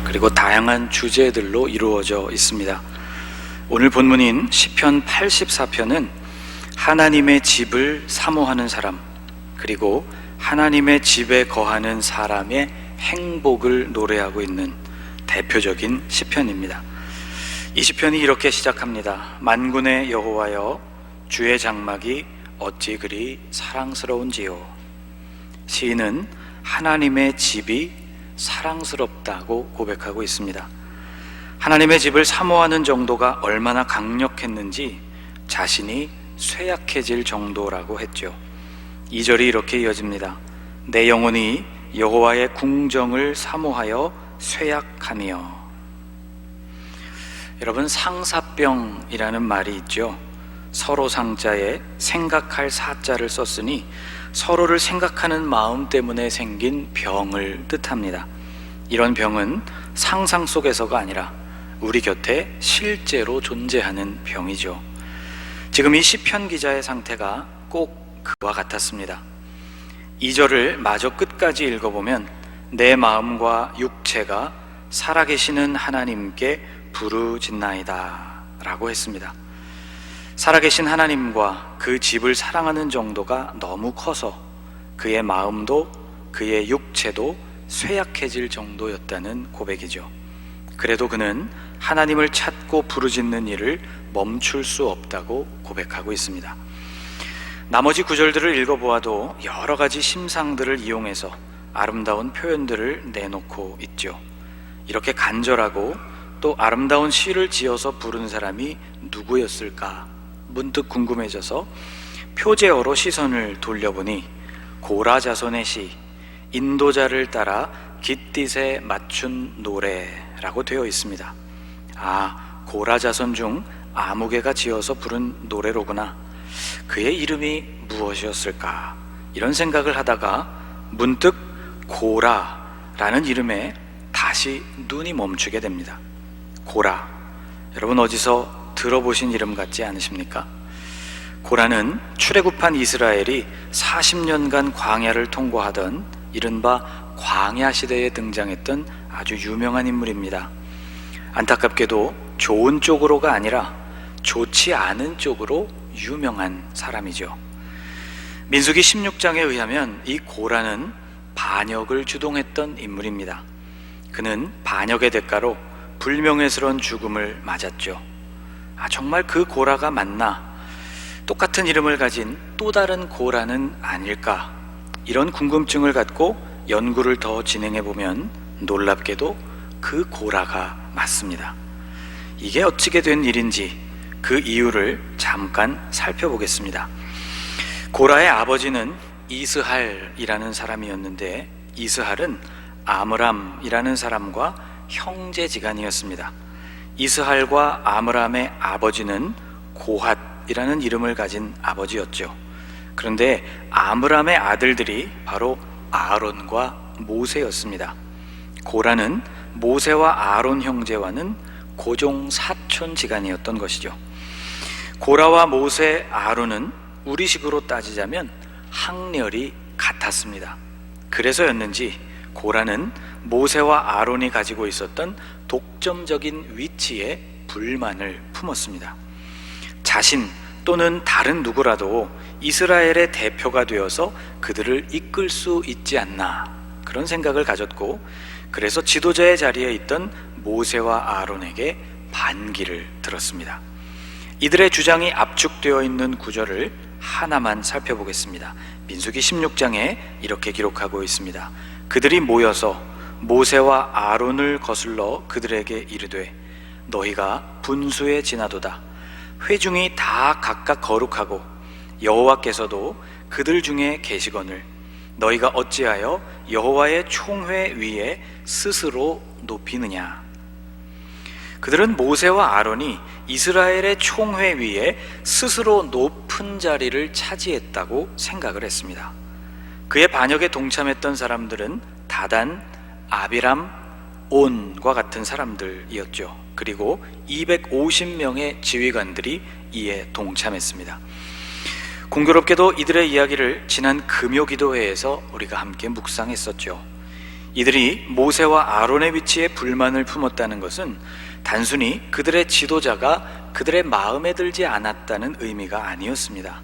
그리고 다양한 주제들로 이루어져 있습니다. 오늘 본문인 시편 84편은 하나님의 집을 사모하는 사람, 그리고 하나님의 집에 거하는 사람의 행복을 노래하고 있는 대표적인 시편입니다. 이 시편이 이렇게 시작합니다. 만군의 여호와여, 주의 장막이 어찌 그리 사랑스러운지요. 시인은 하나님의 집이 사랑스럽다고 고백하고 있습니다. 하나님의 집을 사모하는 정도가 얼마나 강력했는지 자신이 쇠약해질 정도라고 했죠. 2절이 이렇게 이어집니다. 내 영혼이 여호와의 궁정을 사모하여 쇠약하며. 여러분, 상사병이라는 말이 있죠. 서로 상자에 생각할 사자를 썼으니 서로를 생각하는 마음 때문에 생긴 병을 뜻합니다. 이런 병은 상상 속에서가 아니라 우리 곁에 실제로 존재하는 병이죠. 지금 이 시편 기자의 상태가 꼭 그와 같았습니다. 2절을 마저 끝까지 읽어보면 내 마음과 육체가 살아계시는 하나님께 부르짖나이다 라고 했습니다. 살아계신 하나님과 그 집을 사랑하는 정도가 너무 커서 그의 마음도 그의 육체도 쇠약해질 정도였다는 고백이죠. 그래도 그는 하나님을 찾고 부르짖는 일을 멈출 수 없다고 고백하고 있습니다. 나머지 구절들을 읽어보아도 여러 가지 심상들을 이용해서 아름다운 표현들을 내놓고 있죠. 이렇게 간절하고 또 아름다운 시를 지어서 부른 사람이 누구였을까 문득 궁금해져서 표제어로 시선을 돌려보니 고라 자손의 시, 인도자를 따라 깃딧에 맞춘 노래라고 되어 있습니다. 아, 고라 자손 중 아무개가 지어서 부른 노래로구나. 그의 이름이 무엇이었을까? 이런 생각을 하다가 문득 고라라는 이름에 다시 눈이 멈추게 됩니다. 고라, 여러분 어디서 들어보신 이름 같지 않으십니까? 고라는 출애굽한 이스라엘이 40년간 광야를 통과하던 이른바 광야 시대에 등장했던 아주 유명한 인물입니다. 안타깝게도 좋은 쪽으로가 아니라 좋지 않은 쪽으로 유명한 사람이죠. 민수기 16장에 의하면 이 고라는 반역을 주동했던 인물입니다. 그는 반역의 대가로 불명예스러운 죽음을 맞았죠. 정말 그 고라가 맞나? 똑같은 이름을 가진 또 다른 고라는 아닐까? 이런 궁금증을 갖고 연구를 더 진행해 보면 놀랍게도 그 고라가 맞습니다. 이게 어찌게 된 일인지 그 이유를 잠깐 살펴보겠습니다. 고라의 아버지는 이스할이라는 사람이었는데 이스할은 아므람이라는 사람과 형제지간이었습니다. 이스할과 아므람의 아버지는 고핫이라는 이름을 가진 아버지였죠. 그런데 아므람의 아들들이 바로 아론과 모세였습니다. 고라는 모세와 아론 형제와는 고종 사촌 지간이었던 것이죠. 고라와 모세, 아론은 우리식으로 따지자면 학렬이 같았습니다. 그래서였는지 고라는 모세와 아론이 가지고 있었던 독점적인 위치에 불만을 품었습니다. 자신 또는 다른 누구라도 이스라엘의 대표가 되어서 그들을 이끌 수 있지 않나 그런 생각을 가졌고, 그래서 지도자의 자리에 있던 모세와 아론에게 반기를 들었습니다. 이들의 주장이 압축되어 있는 구절을 하나만 살펴보겠습니다. 민수기 16장에 이렇게 기록하고 있습니다. 그들이 모여서 모세와 아론을 거슬러 그들에게 이르되 너희가 분수에 지나도다. 회중이 다 각각 거룩하고 여호와께서도 그들 중에 계시거늘 너희가 어찌하여 여호와의 총회 위에 스스로 높이느냐. 그들은 모세와 아론이 이스라엘의 총회 위에 스스로 높은 자리를 차지했다고 생각을 했습니다. 그의 반역에 동참했던 사람들은 다단, 아비람, 온과 같은 사람들이었죠. 그리고 250명의 지휘관들이 이에 동참했습니다. 공교롭게도 이들의 이야기를 지난 금요 기도회에서 우리가 함께 묵상했었죠. 이들이 모세와 아론의 위치에 불만을 품었다는 것은 단순히 그들의 지도자가 그들의 마음에 들지 않았다는 의미가 아니었습니다.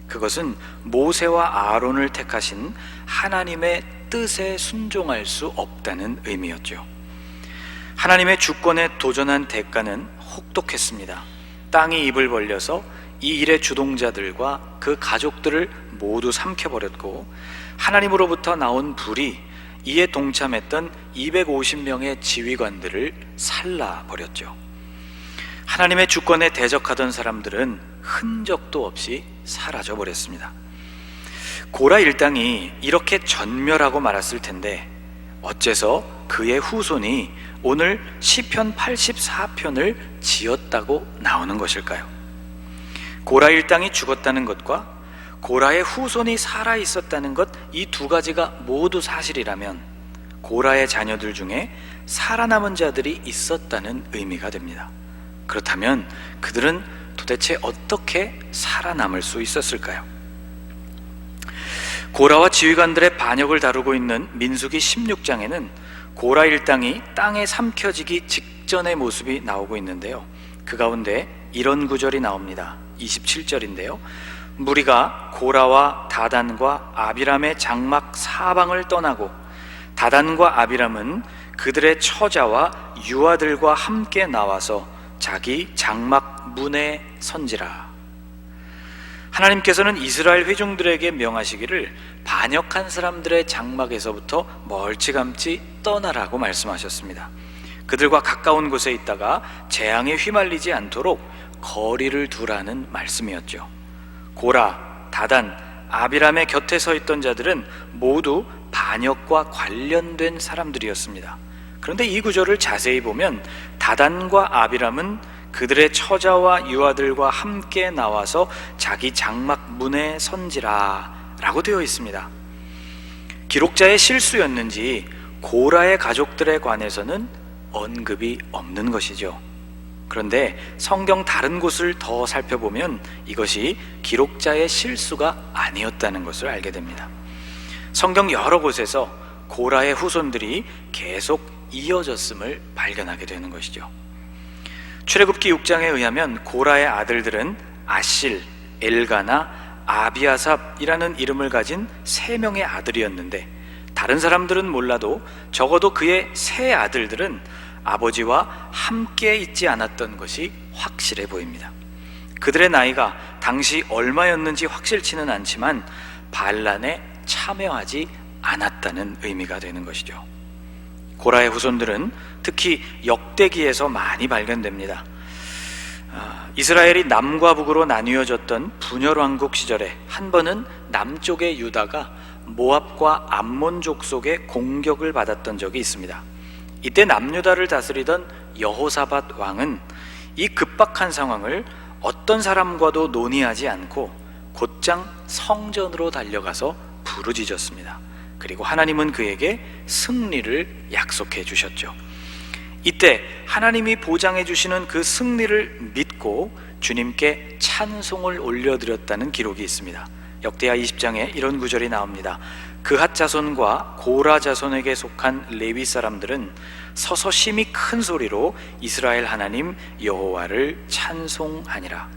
그것은 모세와 아론을 택하신 하나님의 뜻에 순종할 수 없다는 의미였죠. 하나님의 주권에 도전한 대가는 혹독했습니다. 땅이 입을 벌려서 이 일의 주동자들과 그 가족들을 모두 삼켜버렸고, 하나님으로부터 나온 불이 이에 동참했던 250명의 지휘관들을 살라버렸죠. 하나님의 주권에 대적하던 사람들은 흔적도 없이 사라져버렸습니다. 고라 일당이 이렇게 전멸하고 말았을 텐데 어째서 그의 후손이 오늘 시편 84편을 지었다고 나오는 것일까요? 고라 일당이 죽었다는 것과 고라의 후손이 살아있었다는 것, 이 두 가지가 모두 사실이라면 고라의 자녀들 중에 살아남은 자들이 있었다는 의미가 됩니다. 그렇다면 그들은 도대체 어떻게 살아남을 수 있었을까요? 고라와 지휘관들의 반역을 다루고 있는 민수기 16장에는 고라 일당이 땅에 삼켜지기 직전의 모습이 나오고 있는데요, 그 가운데 이런 구절이 나옵니다. 27절인데요 무리가 고라와 다단과 아비람의 장막 사방을 떠나고 다단과 아비람은 그들의 처자와 유아들과 함께 나와서 자기 장막 문에 선지라. 하나님께서는 이스라엘 회중들에게 명하시기를 반역한 사람들의 장막에서부터 멀찌감치 떠나라고 말씀하셨습니다. 그들과 가까운 곳에 있다가 재앙에 휘말리지 않도록 거리를 두라는 말씀이었죠. 고라, 다단, 아비람의 곁에 서 있던 자들은 모두 반역과 관련된 사람들이었습니다. 그런데 이 구절을 자세히 보면 다단과 아비람은 그들의 처자와 유아들과 함께 나와서 자기 장막 문에 선지라 라고 되어 있습니다. 기록자의 실수였는지 고라의 가족들에 관해서는 언급이 없는 것이죠. 그런데 성경 다른 곳을 더 살펴보면 이것이 기록자의 실수가 아니었다는 것을 알게 됩니다. 성경 여러 곳에서 고라의 후손들이 계속 이어졌음을 발견하게 되는 것이죠. 출애굽기 6장에 의하면 고라의 아들들은 아실, 엘가나, 아비아삽이라는 이름을 가진 3명의 아들이었는데 다른 사람들은 몰라도 적어도 그의 3 아들들은 아버지와 함께 있지 않았던 것이 확실해 보입니다. 그들의 나이가 당시 얼마였는지 확실치는 않지만 반란에 참여하지 않았다는 의미가 되는 것이죠. 고라의 후손들은 특히 역대기에서 많이 발견됩니다. 이스라엘이 남과 북으로 나뉘어졌던 분열왕국 시절에 한 번은 남쪽의 유다가 모압과 암몬족 속의 공격을 받았던 적이 있습니다. 이때 남유다를 다스리던 여호사밧 왕은 이 급박한 상황을 어떤 사람과도 논의하지 않고 곧장 성전으로 달려가서 부르짖었습니다. 그리고 하나님은 그에게 승리를 약속해 주셨죠. 이때 하나님이 보장해 주시는 그 승리를 믿고 주님께 찬송을 올려드렸다는 기록이 있습니다. 역대하 20장에 이런 구절이 나옵니다. 그핫 자손과 고라 자손에게 속한 레위 사람들은 서서 심히 큰 소리로 이스라엘 하나님 여호와를 찬송하니라.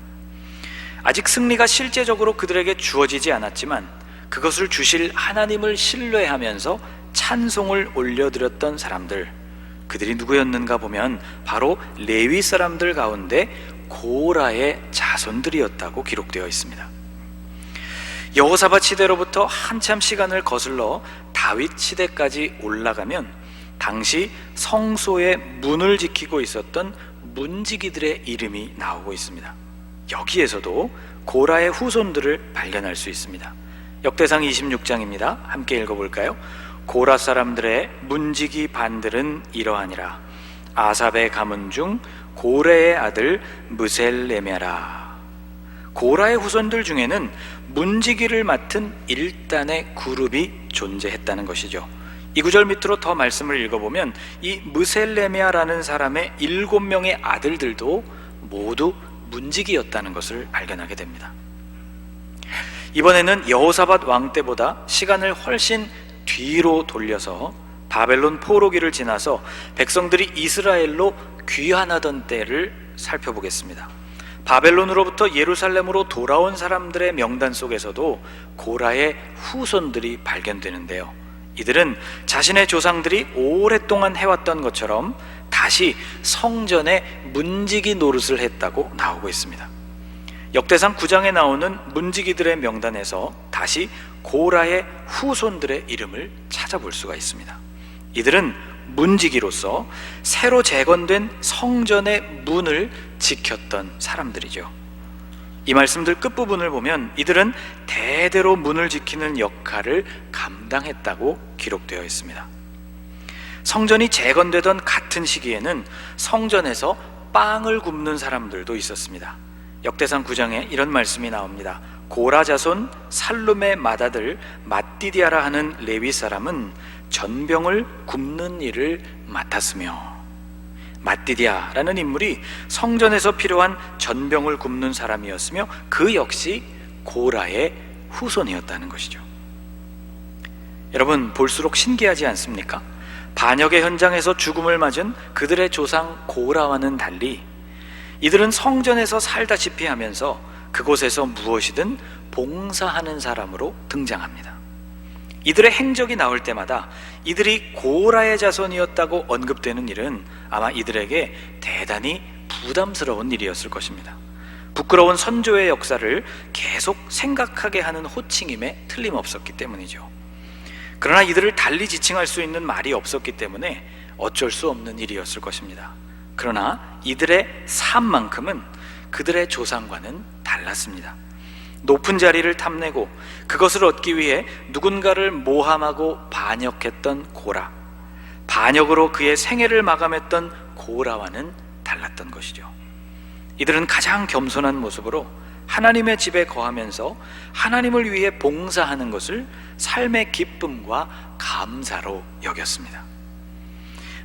아직 승리가 실제적으로 그들에게 주어지지 않았지만 그것을 주실 하나님을 신뢰하면서 찬송을 올려드렸던 사람들, 그들이 누구였는가 보면 바로 레위 사람들 가운데 고라의 자손들이었다고 기록되어 있습니다. 여호사밧 시대로부터 한참 시간을 거슬러 다윗 시대까지 올라가면 당시 성소의 문을 지키고 있었던 문지기들의 이름이 나오고 있습니다. 여기에서도 고라의 후손들을 발견할 수 있습니다. 역대상 26장입니다. 함께 읽어볼까요? 고라 사람들의 문지기 반들은 이러하니라. 아삽의 가문 중 고레의 아들 무셀레메라. 고라의 후손들 중에는 문지기를 맡은 1단의 그룹이 존재했다는 것이죠. 이 구절 밑으로 더 말씀을 읽어보면 이 무셀레메아라는 사람의 7명의 아들들도 모두 문지기였다는 것을 발견하게 됩니다. 이번에는 여호사밧 왕 때보다 시간을 훨씬 뒤로 돌려서 바벨론 포로기를 지나서 백성들이 이스라엘로 귀환하던 때를 살펴보겠습니다. 바벨론으로부터 예루살렘으로 돌아온 사람들의 명단 속에서도 고라의 후손들이 발견되는데요. 이들은 자신의 조상들이 오랫동안 해왔던 것처럼 다시 성전에 문지기 노릇을 했다고 나오고 있습니다. 역대상 9장에 나오는 문지기들의 명단에서 다시 고라의 후손들의 이름을 찾아볼 수가 있습니다. 이들은 문지기로서 새로 재건된 성전의 문을 지켰던 사람들이죠. 이 말씀들 끝부분을 보면 이들은 대대로 문을 지키는 역할을 감당했다고 기록되어 있습니다. 성전이 재건되던 같은 시기에는 성전에서 빵을 굽는 사람들도 있었습니다. 역대상 9장에 이런 말씀이 나옵니다. 고라 자손 살룸의 맏아들 맏디디아라 하는 레위 사람은 전병을 굽는 일을 맡았으며, 맏디디아라는 인물이 성전에서 필요한 전병을 굽는 사람이었으며 그 역시 고라의 후손이었다는 것이죠. 여러분, 볼수록 신기하지 않습니까? 반역의 현장에서 죽음을 맞은 그들의 조상 고라와는 달리 이들은 성전에서 살다시피 하면서 그곳에서 무엇이든 봉사하는 사람으로 등장합니다. 이들의 행적이 나올 때마다 이들이 고라의 자손이었다고 언급되는 일은 아마 이들에게 대단히 부담스러운 일이었을 것입니다. 부끄러운 선조의 역사를 계속 생각하게 하는 호칭임에 틀림없었기 때문이죠. 그러나 이들을 달리 지칭할 수 있는 말이 없었기 때문에 어쩔 수 없는 일이었을 것입니다. 그러나 이들의 삶만큼은 그들의 조상과는 달랐습니다. 높은 자리를 탐내고 그것을 얻기 위해 누군가를 모함하고 반역했던 고라, 반역으로 그의 생애를 마감했던 고라와는 달랐던 것이죠. 이들은 가장 겸손한 모습으로 하나님의 집에 거하면서 하나님을 위해 봉사하는 것을 삶의 기쁨과 감사로 여겼습니다.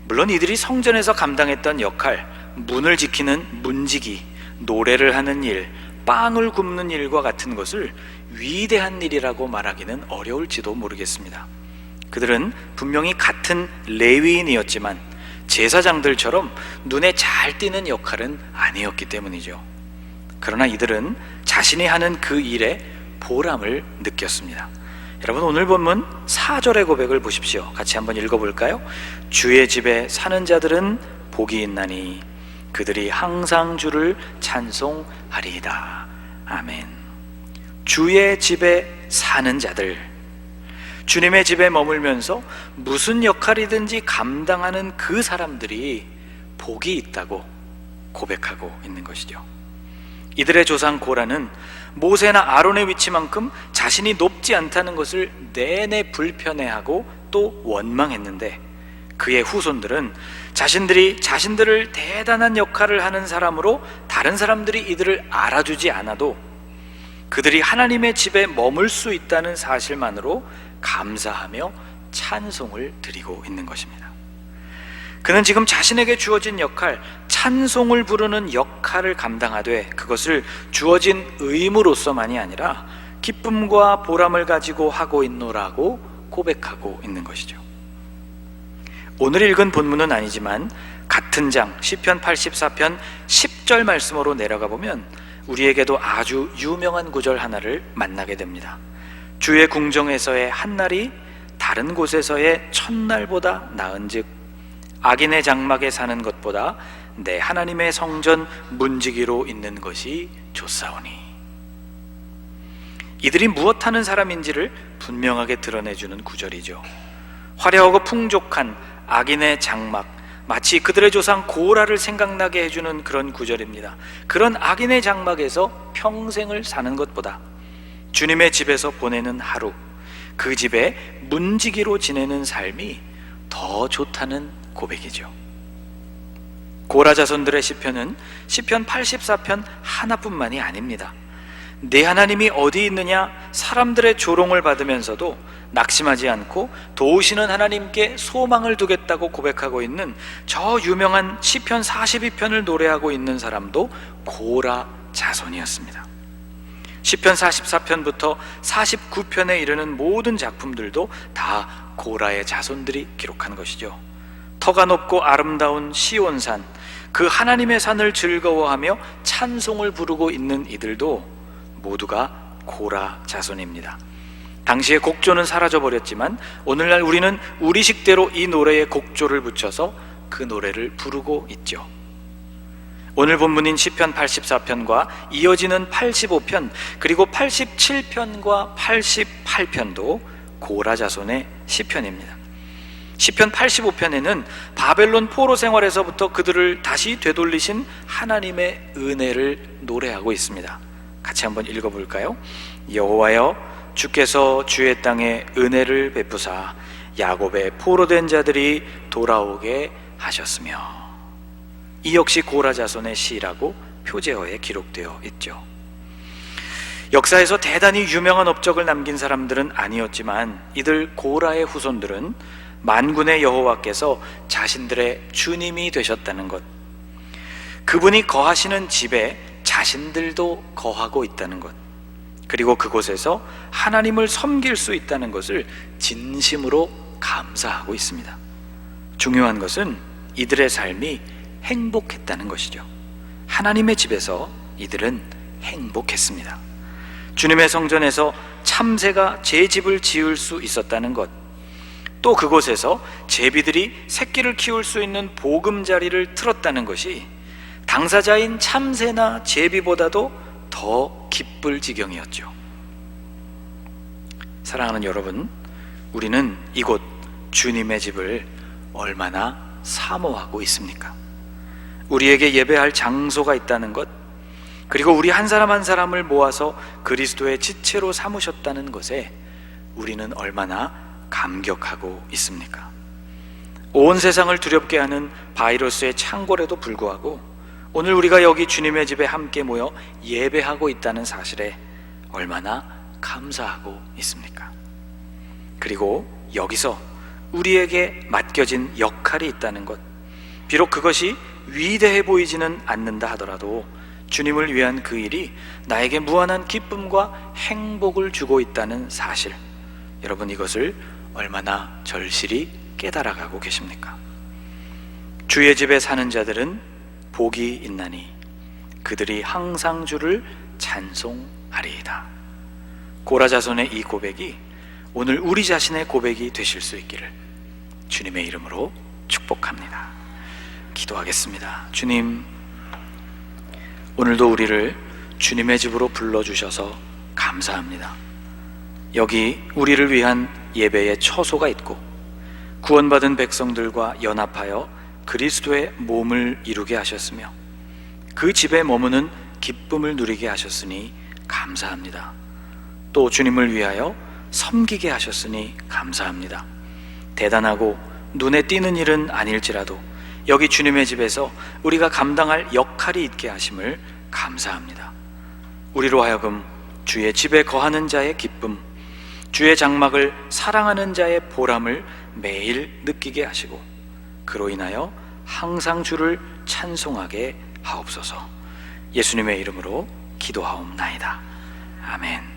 물론 이들이 성전에서 감당했던 역할, 문을 지키는 문지기, 노래를 하는 일, 빵을 굽는 일과 같은 것을 위대한 일이라고 말하기는 어려울지도 모르겠습니다. 그들은 분명히 같은 레위인이었지만 제사장들처럼 눈에 잘 띄는 역할은 아니었기 때문이죠. 그러나 이들은 자신이 하는 그 일에 보람을 느꼈습니다. 여러분, 오늘 본문 4절의 고백을 보십시오. 같이 한번 읽어볼까요? 주의 집에 사는 자들은 복이 있나니 그들이 항상 주를 찬송하리이다. 아멘. 주의 집에 사는 자들, 주님의 집에 머물면서 무슨 역할이든지 감당하는 그 사람들이 복이 있다고 고백하고 있는 것이죠. 이들의 조상 고라는 모세나 아론의 위치만큼 자신이 높지 않다는 것을 내내 불편해하고 또 원망했는데, 그의 후손들은 자신들을 대단한 역할을 하는 사람으로 다른 사람들이 이들을 알아주지 않아도 그들이 하나님의 집에 머물 수 있다는 사실만으로 감사하며 찬송을 드리고 있는 것입니다. 그는 지금 자신에게 주어진 역할, 찬송을 부르는 역할을 감당하되 그것을 주어진 의무로서만이 아니라 기쁨과 보람을 가지고 하고 있노라고 고백하고 있는 것이죠. 오늘 읽은 본문은 아니지만 같은 장 시편 84편 10절 말씀으로 내려가 보면 우리에게도 아주 유명한 구절 하나를 만나게 됩니다. 주의 궁정에서의 한날이 다른 곳에서의 첫날보다 나은즉 악인의 장막에 사는 것보다 내 하나님의 성전 문지기로 있는 것이 좋사오니. 이들이 무엇하는 사람인지를 분명하게 드러내주는 구절이죠. 화려하고 풍족한 악인의 장막, 마치 그들의 조상 고라를 생각나게 해주는 그런 구절입니다. 그런 악인의 장막에서 평생을 사는 것보다 주님의 집에서 보내는 하루, 그 집에 문지기로 지내는 삶이 더 좋다는 고백이죠. 고라 자손들의 시편은 시편 84편 하나뿐만이 아닙니다. 내 하나님이 어디 있느냐 사람들의 조롱을 받으면서도 낙심하지 않고 도우시는 하나님께 소망을 두겠다고 고백하고 있는 저 유명한 시편 42편을 노래하고 있는 사람도 고라 자손이었습니다. 시편 44편부터 49편에 이르는 모든 작품들도 다 고라의 자손들이 기록한 것이죠. 터가 높고 아름다운 시온산, 그 하나님의 산을 즐거워하며 찬송을 부르고 있는 이들도 모두가 고라 자손입니다. 당시의 곡조는 사라져버렸지만 오늘날 우리는 우리식대로 이 노래에 곡조를 붙여서 그 노래를 부르고 있죠. 오늘 본문인 시편 84편과 이어지는 85편 그리고 87편과 88편도 고라 자손의 시편입니다. 시편 85편에는 바벨론 포로 생활에서부터 그들을 다시 되돌리신 하나님의 은혜를 노래하고 있습니다. 같이 한번 읽어볼까요? 여호와여, 주께서 주의 땅에 은혜를 베푸사 야곱의 포로된 자들이 돌아오게 하셨으며. 이 역시 고라 자손의 시라고 표제어에 기록되어 있죠. 역사에서 대단히 유명한 업적을 남긴 사람들은 아니었지만 이들 고라의 후손들은 만군의 여호와께서 자신들의 주님이 되셨다는 것, 그분이 거하시는 집에 자신들도 거하고 있다는 것, 그리고 그곳에서 하나님을 섬길 수 있다는 것을 진심으로 감사하고 있습니다. 중요한 것은 이들의 삶이 행복했다는 것이죠. 하나님의 집에서 이들은 행복했습니다. 주님의 성전에서 참새가 제 집을 지을 수 있었다는 것, 또 그곳에서 제비들이 새끼를 키울 수 있는 보금자리를 틀었다는 것이 당사자인 참새나 제비보다도 더 기쁠 지경이었죠. 사랑하는 여러분, 우리는 이곳 주님의 집을 얼마나 사모하고 있습니까? 우리에게 예배할 장소가 있다는 것, 그리고 우리 한 사람 한 사람을 모아서 그리스도의 지체로 삼으셨다는 것에 우리는 얼마나 감격하고 있습니까? 온 세상을 두렵게 하는 바이러스의 창궐에도 불구하고 오늘 우리가 여기 주님의 집에 함께 모여 예배하고 있다는 사실에 얼마나 감사하고 있습니까? 그리고 여기서 우리에게 맡겨진 역할이 있다는 것, 비록 그것이 위대해 보이지는 않는다 하더라도 주님을 위한 그 일이 나에게 무한한 기쁨과 행복을 주고 있다는 사실, 여러분 이것을 얼마나 절실히 깨달아가고 계십니까? 주의 집에 사는 자들은 복이 있나니 그들이 항상 주를 찬송하리이다. 고라 자손의 이 고백이 오늘 우리 자신의 고백이 되실 수 있기를 주님의 이름으로 축복합니다. 기도하겠습니다. 주님, 오늘도 우리를 주님의 집으로 불러주셔서 감사합니다. 여기 우리를 위한 예배의 처소가 있고 구원받은 백성들과 연합하여 그리스도의 몸을 이루게 하셨으며 그 집에 머무는 기쁨을 누리게 하셨으니 감사합니다. 또 주님을 위하여 섬기게 하셨으니 감사합니다. 대단하고 눈에 띄는 일은 아닐지라도 여기 주님의 집에서 우리가 감당할 역할이 있게 하심을 감사합니다. 우리로 하여금 주의 집에 거하는 자의 기쁨, 주의 장막을 사랑하는 자의 보람을 매일 느끼게 하시고 그로 인하여 항상 주를 찬송하게 하옵소서. 예수님의 이름으로 기도하옵나이다. 아멘.